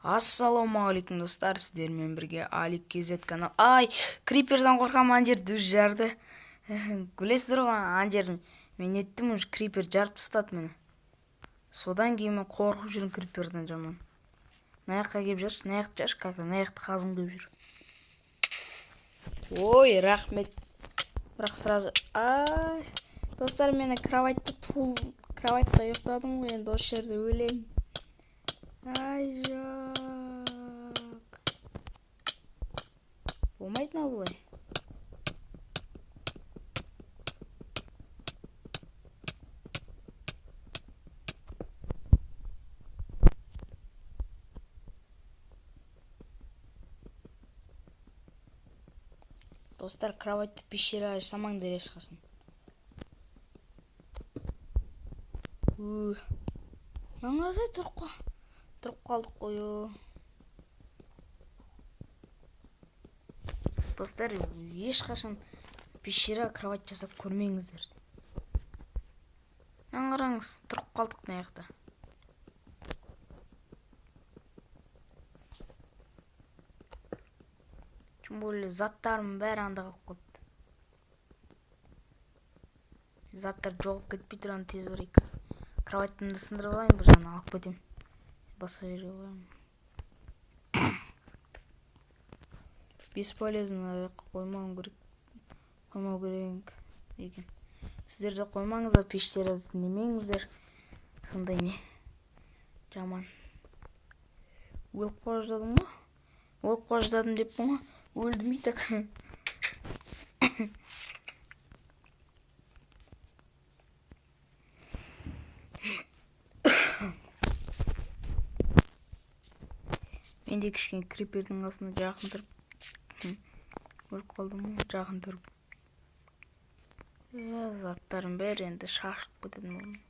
Ассалаумағалейкум достар, сіздермен бірге Алик KZ канал. Ай, криперден қорқам, ана жерді өзі жарды. Білесіздер ғой, ана жерін мен еттім, уже крипер жарып тастады мені. Содан кейін мен қорқып жүрмін криперден жаман. Мына жаққа келіп жүрші, мына жақты жаршы, как мына жақты қазым келіп жүр. Ой, рахмет. Бірақ сразу ай, достар, мен кроватьқа ұйықтадым ғой, енді осы жерде өлемін. Ай, жоқ. Болмайды мынау бұлай. Достар, кроватьты пещера жасамаңдар ешқашан. Маңырзай тұрып қалдық қой. Достар, ешқашан пещера кровать жасап көрмеңіздер. Қараңыз, тұрып қалдық мына жақта. Тем более заттарым бәрі анда қалып қойыпты. Заттар жоғалып кетпей тұрған тез барайық. Кроватьтымды сындырып алайын, бір жағынан алып кетем. Басқа жерге қоямын. Бесполезно қоймау керек екен. Сіздер де қоймаңыздар, пештерді демеңіздер. Сондай не жаман. Өліп қождадым ма? Өліп қождадым деп бұңа. Өлдім итак. Мен де кішкене крипердің астына жақын тұрып өліп қалдым ма? Жақын тұрып. Заттарым бәрі енді шашып кетеді ме?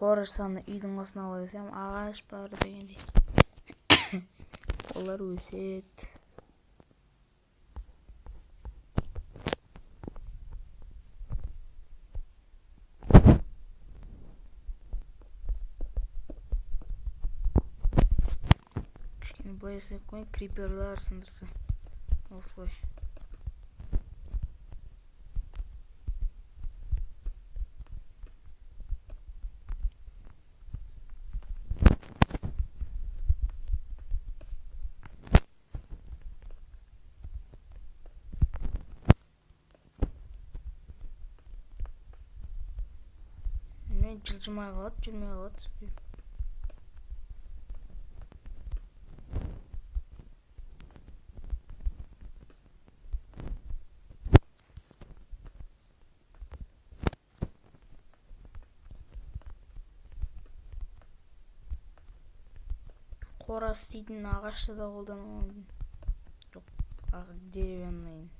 Қорашсаны үйдің астына ала десем, ағаш бар дегендей. Олар өсет. Кішкене былай жасап қойын, криперлар сындырса. Осылай. Жылжымай қалады, жүрмей қалады. Қора істейтін ағашты да қолданамын. Жоқ, деревянный.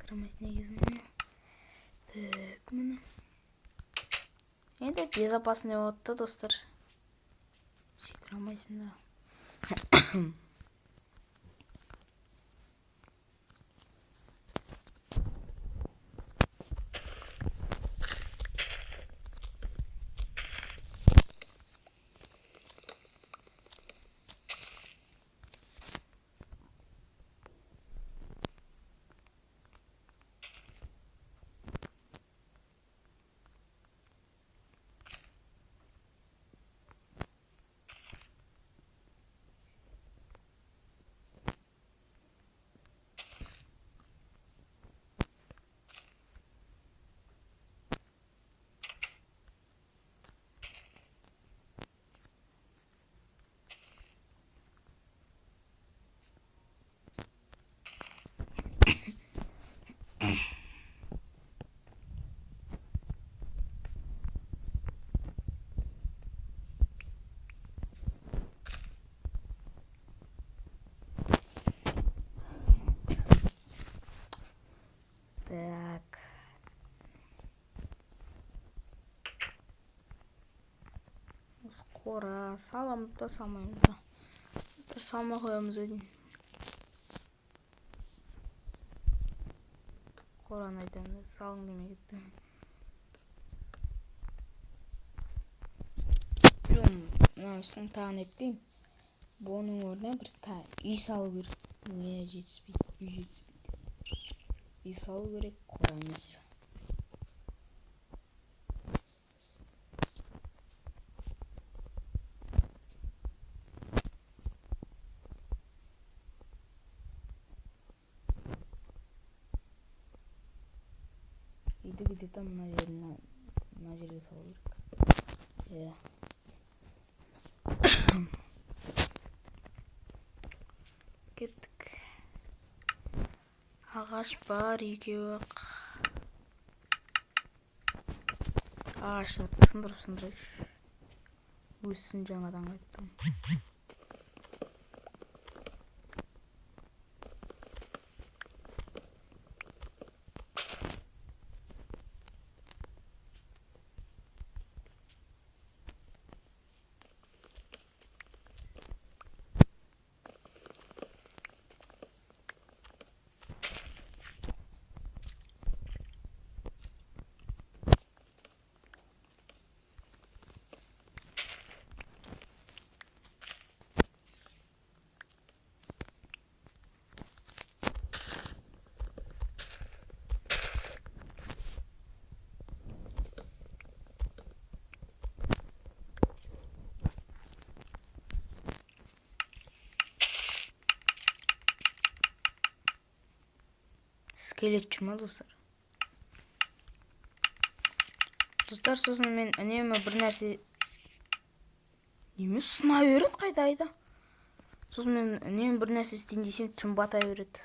Крамайсын негізін. Так, міне. Енді безопасный болыпты, достар. Крамайсын да. қора саламыз ба салмаймыз ба? Достар, салмай қоямыз өйдім. Қораны айтамын, салың демей кетті. Мынасын тағын етпеймін. Бұның орнына бір үй салу керек. Не жетіспейді, үй жетіспейді. Үй салу керек, қора емес. Үйді где-то мына жерге салу керек. Кеттік. Ағаш бар екеуі. Ағашты сындырып өссін, жаңадан қайттым. Скелетші ма, достар? Достар, сосын мен үнемі бір нәрсе сынай береді қайда айда. Сосын мен үнемі бір нәрсе істейін десем түн бата береді.